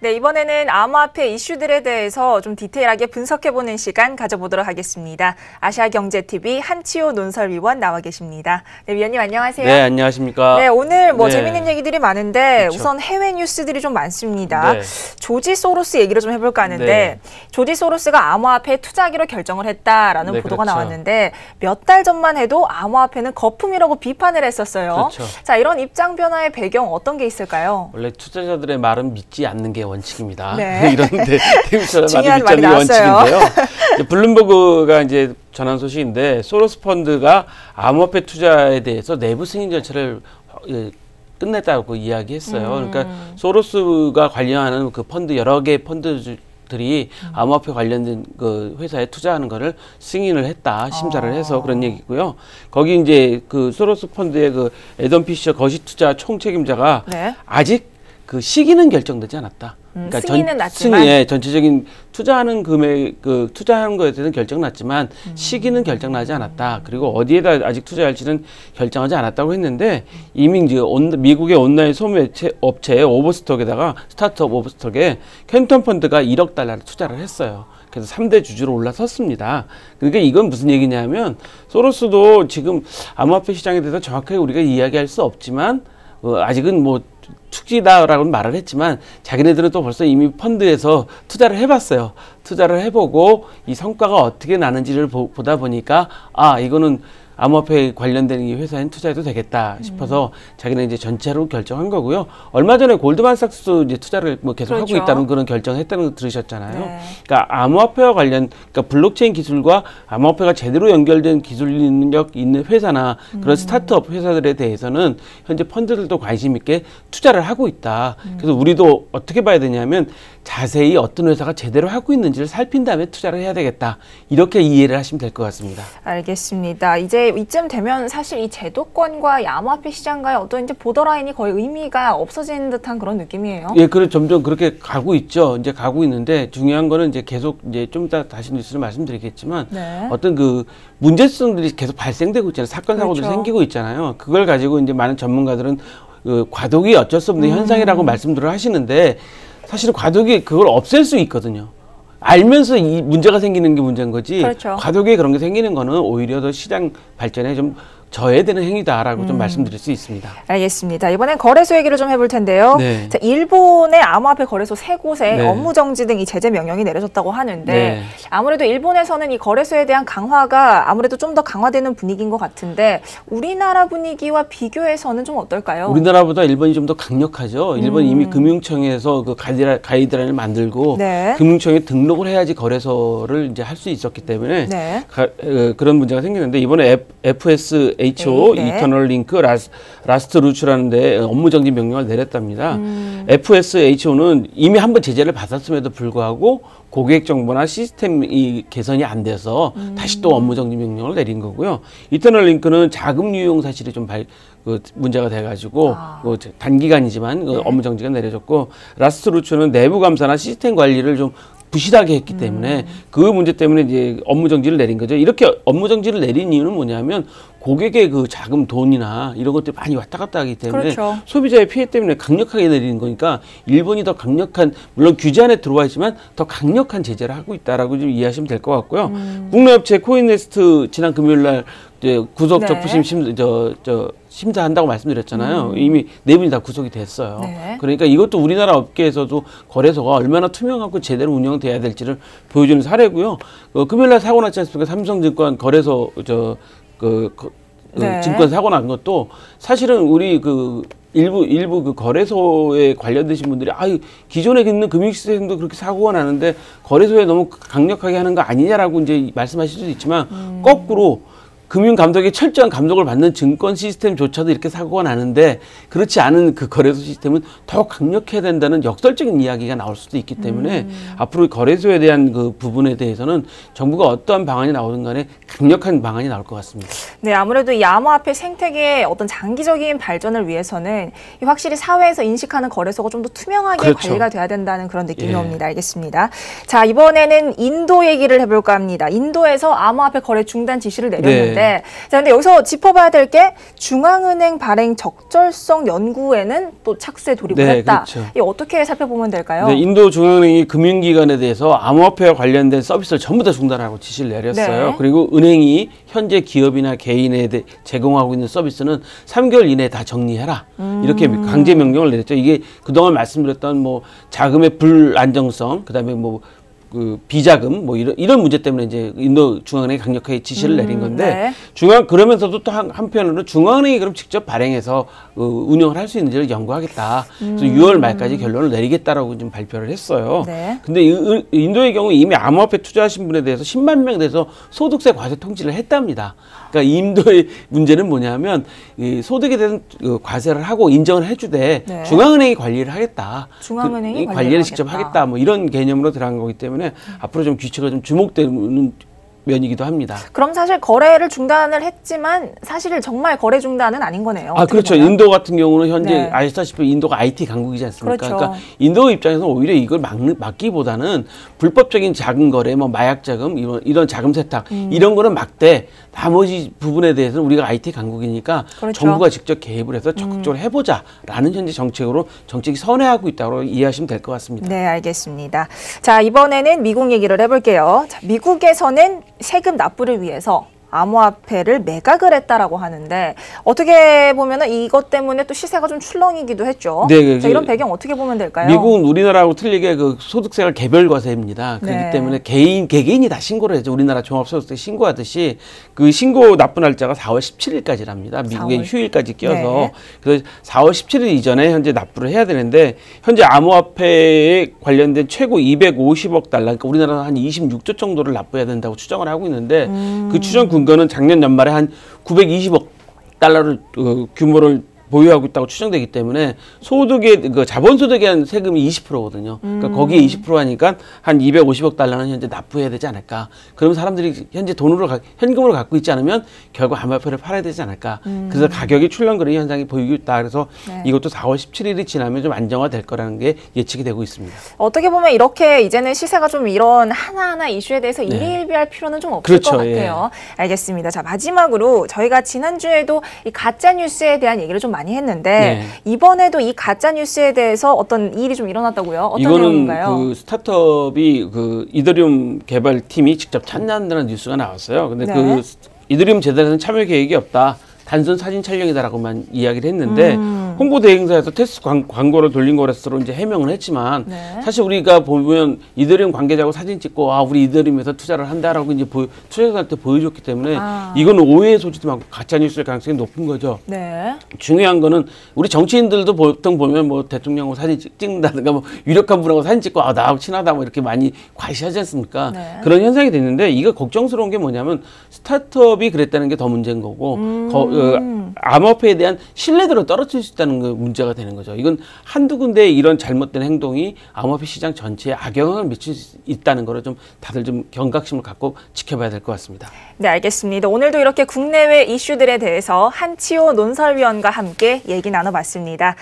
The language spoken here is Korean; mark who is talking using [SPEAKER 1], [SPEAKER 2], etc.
[SPEAKER 1] 네, 이번에는 암호화폐 이슈들에 대해서 좀 디테일하게 분석해보는 시간 가져보도록 하겠습니다. 아시아경제TV 한치호 논설위원 나와 계십니다. 네, 위원님 안녕하세요.
[SPEAKER 2] 네, 안녕하십니까.
[SPEAKER 1] 네, 오늘 재밌는 얘기들이 많은데
[SPEAKER 2] 그렇죠.
[SPEAKER 1] 우선 해외 뉴스들이 좀 많습니다.
[SPEAKER 2] 네.
[SPEAKER 1] 조지 소로스 얘기를 좀 해볼까 하는데
[SPEAKER 2] 네.
[SPEAKER 1] 조지 소로스가 암호화폐에 투자하기로 결정을 했다라는
[SPEAKER 2] 네,
[SPEAKER 1] 보도가
[SPEAKER 2] 그렇죠.
[SPEAKER 1] 나왔는데 몇 달 전만 해도 암호화폐는 거품이라고 비판을 했었어요.
[SPEAKER 2] 그렇죠.
[SPEAKER 1] 자, 이런 입장 변화의 배경 어떤 게 있을까요?
[SPEAKER 2] 원래 투자자들의 말은 믿지 않는 게 원칙입니다.
[SPEAKER 1] 네.
[SPEAKER 2] 이런데 대우처럼
[SPEAKER 1] 중요한
[SPEAKER 2] 말을 믿지
[SPEAKER 1] 말이
[SPEAKER 2] 않는 게
[SPEAKER 1] 나왔어요.
[SPEAKER 2] 원칙인데요. 블룸버그가 이제 전한 소식인데 소로스 펀드가 암호화폐 투자에 대해서 내부 승인 절차를 끝냈다고 이야기했어요. 그러니까 소로스가 관련하는 그 펀드 여러 개의 펀드들이 암호화폐 관련된 그 회사에 투자하는 거를 승인을 했다, 심사를 해서 그런 얘기고요. 거기 이제 그 소로스 펀드의 그 애덤 피셔 거시투자 총책임자가
[SPEAKER 1] 네.
[SPEAKER 2] 아직 그 시기는 결정되지 않았다. 그러니까
[SPEAKER 1] 승인은 났지만
[SPEAKER 2] 전체적인 투자하는 금액, 그 투자하는 거에 대해서는 결정났지만 시기는 결정나지 않았다. 그리고 어디에다 아직 투자할지는 결정하지 않았다고 했는데 이미 이제 미국의 온라인 소매체 업체 오버스톡에다가 스타트업 오버스톡에 캔턴 펀드가 1억 달러를 투자를 했어요. 그래서 3대 주주로 올라섰습니다. 그러니까 이건 무슨 얘기냐면 소로스도 지금 암호화폐 시장에 대해서 정확하게 우리가 이야기할 수 없지만 아직은 뭐 투기다라고 말을 했지만 자기네들은 또 벌써 이미 펀드에서 투자를 해봤어요. 투자를 해보고 이 성과가 어떻게 나는지를 보다 보니까 이거는 암호화폐 관련된 이 회사엔 투자해도 되겠다 싶어서 자기는 이제 전체로 결정한 거고요. 얼마 전에 골드만삭스도 이제 투자를 뭐 계속
[SPEAKER 1] 그렇죠.
[SPEAKER 2] 하고 있다는 그런 결정했다는 거 들으셨잖아요.
[SPEAKER 1] 네.
[SPEAKER 2] 그러니까 암호화폐와 그러니까 블록체인 기술과 암호화폐가 제대로 연결된 기술 능력 있는 회사나 그런 스타트업 회사들에 대해서는 현재 펀드들도 관심 있게 투자를 하고 있다. 그래서 우리도 어떻게 봐야 되냐면 자세히 어떤 회사가 제대로 하고 있는지를 살핀 다음에 투자를 해야 되겠다. 이렇게 이해를 하시면 될 것 같습니다.
[SPEAKER 1] 알겠습니다. 이제 이쯤 되면 사실 이 제도권과 이 암호화폐 시장과의 어떤 이제 보더라인이 거의 의미가 없어지는 듯한 그런 느낌이에요.
[SPEAKER 2] 예, 점점 그렇게 가고 있죠. 이제 가고 있는데 중요한 거는 이제 계속 이제 좀 이따 다시 뉴스를 말씀드리겠지만
[SPEAKER 1] 네.
[SPEAKER 2] 어떤 그 문제성들이 계속 발생되고 있잖아요. 사건 사고들이
[SPEAKER 1] 그렇죠.
[SPEAKER 2] 생기고 있잖아요. 그걸 가지고 이제 많은 전문가들은 그 과도기 어쩔 수 없는 현상이라고 말씀들을 하시는데 사실은 과도기 그걸 없앨 수 있거든요. 알면서 이 문제가 생기는 게 문제인 거지.
[SPEAKER 1] 그렇죠.
[SPEAKER 2] 과도기에 그런 게 생기는 거는 오히려 더 시장 발전에 좀 저해되는 행위다라고 좀 말씀드릴 수 있습니다.
[SPEAKER 1] 알겠습니다. 이번엔 거래소 얘기를 좀 해볼 텐데요.
[SPEAKER 2] 네.
[SPEAKER 1] 자, 일본의 암호화폐 거래소 3곳에
[SPEAKER 2] 네.
[SPEAKER 1] 업무 정지 등 이 제재 명령이 내려졌다고 하는데
[SPEAKER 2] 네.
[SPEAKER 1] 아무래도 일본에서는 이 거래소에 대한 강화가 아무래도 좀 더 강화되는 분위기인 것 같은데 우리나라 분위기와 비교해서는 좀 어떨까요?
[SPEAKER 2] 우리나라보다 일본이 좀 더 강력하죠. 일본이 이미 금융청에서 그 가이드라인을 만들고
[SPEAKER 1] 네.
[SPEAKER 2] 금융청에 등록을 해야지 거래소를 이제 할 수 있었기 때문에
[SPEAKER 1] 네.
[SPEAKER 2] 그런 문제가 생기는데 이번에 FSHO
[SPEAKER 1] 네.
[SPEAKER 2] 이터널 링크 라스트 루츠라는 데 업무 정지 명령을 내렸답니다. FSHO는 이미 한번 제재를 받았음에도 불구하고 고객 정보나 시스템이 개선이 안 돼서 다시 또 업무 정지 명령을 내린 거고요. 이터널 링크는 자금 유용 사실이 좀 문제가 돼가지고 단기간이지만
[SPEAKER 1] 네.
[SPEAKER 2] 업무 정지가 내려졌고 라스트 루츠는 내부 감사나 시스템 관리를 좀 부실하게 했기 때문에 그 문제 때문에 이제 업무 정지를 내린 거죠. 이렇게 업무 정지를 내린 이유는 뭐냐면 고객의 그 자금 돈이나 이런 것들이 많이 왔다 갔다 하기 때문에
[SPEAKER 1] 그렇죠.
[SPEAKER 2] 소비자의 피해 때문에 강력하게 내리는 거니까 일본이 더 강력한 물론 규제 안에 들어와 있지만 더 강력한 제재를 하고 있다라고 좀 이해하시면 될 것 같고요. 국내 업체 코인네스트 지난 금요일 날 구속
[SPEAKER 1] 네.
[SPEAKER 2] 적부심 심사한다고 말씀드렸잖아요. 이미 네 분이 다 구속이 됐어요.
[SPEAKER 1] 네.
[SPEAKER 2] 그러니까 이것도 우리나라 업계에서도 거래소가 얼마나 투명하고 제대로 운영돼야 될지를 보여주는 사례고요. 금요일 날 사고 났지 않습니까? 삼성증권 거래소
[SPEAKER 1] 네.
[SPEAKER 2] 증권 사고 난 것도 사실은 우리 일부 그 거래소에 관련되신 분들이 기존에 있는 금융 시스템도 그렇게 사고가 나는데 거래소에 너무 강력하게 하는 거 아니냐라고 이제 말씀하실 수도 있지만 거꾸로 금융 감독의 철저한 감독을 받는 증권 시스템조차도 이렇게 사고가 나는데 그렇지 않은 그 거래소 시스템은 더 강력해야 된다는 역설적인 이야기가 나올 수도 있기 때문에 앞으로 거래소에 대한 그 부분에 대해서는 정부가 어떠한 방안이 나오든 간에 강력한 방안이 나올 것 같습니다.
[SPEAKER 1] 네, 아무래도 이 암호화폐 생태계의 어떤 장기적인 발전을 위해서는 확실히 사회에서 인식하는 거래소가 좀 더 투명하게
[SPEAKER 2] 그렇죠.
[SPEAKER 1] 관리가 돼야 된다는 그런 느낌이
[SPEAKER 2] 예.
[SPEAKER 1] 옵니다. 알겠습니다. 자, 이번에는 인도 얘기를 해볼까 합니다. 인도에서 암호화폐 거래 중단 지시를 내렸는데 네. 자, 근데 여기서 짚어봐야 될 게 중앙은행 발행 적절성 연구에는 또 착수에 돌입을
[SPEAKER 2] 네,
[SPEAKER 1] 했다.
[SPEAKER 2] 그렇죠.
[SPEAKER 1] 이 어떻게 살펴보면 될까요?
[SPEAKER 2] 네, 인도 중앙은행이 금융기관에 대해서 암호화폐와 관련된 서비스를 전부 다 중단하고 지시를 내렸어요.
[SPEAKER 1] 네.
[SPEAKER 2] 그리고 은행이 현재 기업이나 개인에 제공하고 있는 서비스는 3개월 이내에 다 정리해라. 이렇게 강제 명령을 내렸죠. 이게 그동안 말씀드렸던 뭐 자금의 불안정성, 그다음에 뭐 그 비자금 뭐 이런 문제 때문에 이제 인도 중앙은행이 강력하게 지시를 내린 건데
[SPEAKER 1] 네.
[SPEAKER 2] 그러면서도 또 한편으로는 중앙은행이 그럼 직접 발행해서 운영을 할 수 있는지를 연구하겠다. 그래서 6월 말까지 결론을 내리겠다라고 좀 발표를 했어요.
[SPEAKER 1] 네.
[SPEAKER 2] 근데 인도의 경우 이미 암호화폐 투자하신 분에 대해서 10만 명 대해서 소득세 과세 통지를 했답니다. 그러니까 인도의 문제는 뭐냐면 이 소득에 대한 과세를 하고 인정을 해주되
[SPEAKER 1] 네.
[SPEAKER 2] 중앙은행이 관리를 하겠다.
[SPEAKER 1] 중앙은행이
[SPEAKER 2] 관리를 직접 하겠다. 뭐 이런 개념으로 들어간 거기 때문에 앞으로 좀 규칙가 좀 주목되는 면이기도 합니다.
[SPEAKER 1] 그럼 사실 거래를 중단을 했지만 사실 정말 거래 중단은 아닌 거네요.
[SPEAKER 2] 아, 그렇죠.
[SPEAKER 1] 보면.
[SPEAKER 2] 인도 같은 경우는 현재
[SPEAKER 1] 네.
[SPEAKER 2] 아시다시피 인도가 IT 강국이지 않습니까?
[SPEAKER 1] 그렇죠.
[SPEAKER 2] 그러니까 인도 입장에서는 오히려 이걸 막기보다는 불법적인 자금 거래, 뭐 마약 자금, 이런 자금 세탁 이런 거는 막되 나머지 부분에 대해서는 우리가 IT 강국이니까
[SPEAKER 1] 그렇죠.
[SPEAKER 2] 정부가 직접 개입을 해서 적극적으로 해보자라는 현재 정책이 선회하고 있다고 이해하시면 될 것 같습니다.
[SPEAKER 1] 네, 알겠습니다. 자, 이번에는 미국 얘기를 해볼게요. 자, 미국에서는 세금 납부를 위해서 암호화폐를 매각을 했다라고 하는데 어떻게 보면은 이것 때문에 또 시세가 좀 출렁이기도 했죠.
[SPEAKER 2] 네,
[SPEAKER 1] 자, 이런 배경 어떻게 보면 될까요?
[SPEAKER 2] 미국은 우리나라하고 틀리게 그 소득세가 개별과세입니다. 그렇기
[SPEAKER 1] 네.
[SPEAKER 2] 때문에 개개인이 다 신고를 해죠. 우리나라 종합소득세 신고하듯이 그 신고 납부 날짜가 4월 17일까지랍니다. 미국의
[SPEAKER 1] 4월.
[SPEAKER 2] 휴일까지 끼어서
[SPEAKER 1] 네.
[SPEAKER 2] 그래서 4월 17일 이전에 현재 납부를 해야 되는데 현재 암호화폐에 관련된 최고 250억 달러, 그러니까 우리나라는 한 26조 정도를 납부해야 된다고 추정을 하고 있는데 그 추정 근거는 작년 연말에 한 920억 달러를 규모를 보유하고 있다고 추정되기 때문에 소득의 자본소득에 대한 세금이 20%거든요. 그러니까 거기에 20% 하니까 한 250억 달러는 현재 납부해야 되지 않을까. 그러면 사람들이 현재 현금으로 갖고 있지 않으면 결국 암호화폐를 팔아야 되지 않을까. 그래서 가격이 출렁거리는 현상이 보이고 있다. 그래서
[SPEAKER 1] 네.
[SPEAKER 2] 이것도 4월 17일이 지나면 좀 안정화될 거라는 게 예측이 되고 있습니다.
[SPEAKER 1] 어떻게 보면 이렇게 이제는 시세가 좀 이런 하나하나 이슈에 대해서
[SPEAKER 2] 네.
[SPEAKER 1] 일희일비할 필요는 좀 없을
[SPEAKER 2] 그렇죠,
[SPEAKER 1] 것 같아요. 알겠습니다. 자, 마지막으로 저희가 지난주에도 이 가짜 뉴스에 대한 얘기를 좀 많이 했는데
[SPEAKER 2] 네.
[SPEAKER 1] 이번에도 이 가짜 뉴스에 대해서 어떤 일이 좀 일어났다고요? 어떤
[SPEAKER 2] 이거는
[SPEAKER 1] 내용인가요?
[SPEAKER 2] 그 스타트업이 그 이더리움 개발팀이 직접 참여한다는 뉴스가 나왔어요. 근데
[SPEAKER 1] 네.
[SPEAKER 2] 그 이더리움 재단에서는 참여 계획이 없다. 단순 사진 촬영이다라고만 이야기를 했는데 홍보대 행사에서 테스트 광고를 돌린 거라서 이제 해명을 했지만
[SPEAKER 1] 네.
[SPEAKER 2] 사실 우리가 보면 이더리움 관계자하고 사진 찍고 우리 이더리움에서 투자를 한다라고 이제 투자자한테 보여줬기 때문에 이거는 오해의 소지도 많고 가짜 뉴스일 가능성이 높은 거죠.
[SPEAKER 1] 네.
[SPEAKER 2] 중요한 거는 우리 정치인들도 보통 보면 뭐 대통령하고 사진 찍는다든가 뭐 유력한 분하고 사진 찍고 나하고 친하다 뭐 이렇게 많이 과시하지 않습니까?
[SPEAKER 1] 네.
[SPEAKER 2] 그런 현상이 됐는데 이거 걱정스러운 게 뭐냐면 스타트업이 그랬다는 게 더 문제인 거고 암호화폐에 대한 신뢰도를 떨어뜨릴 수 있다는 게 문제가 되는 거죠. 이건 한두 군데의 이런 잘못된 행동이 암호화폐 시장 전체에 악영향을 미칠 수 있다는 거를 좀 다들 좀 경각심을 갖고 지켜봐야 될 것 같습니다.
[SPEAKER 1] 네, 알겠습니다. 오늘도 이렇게 국내외 이슈들에 대해서 한치호 논설위원과 함께 얘기 나눠봤습니다.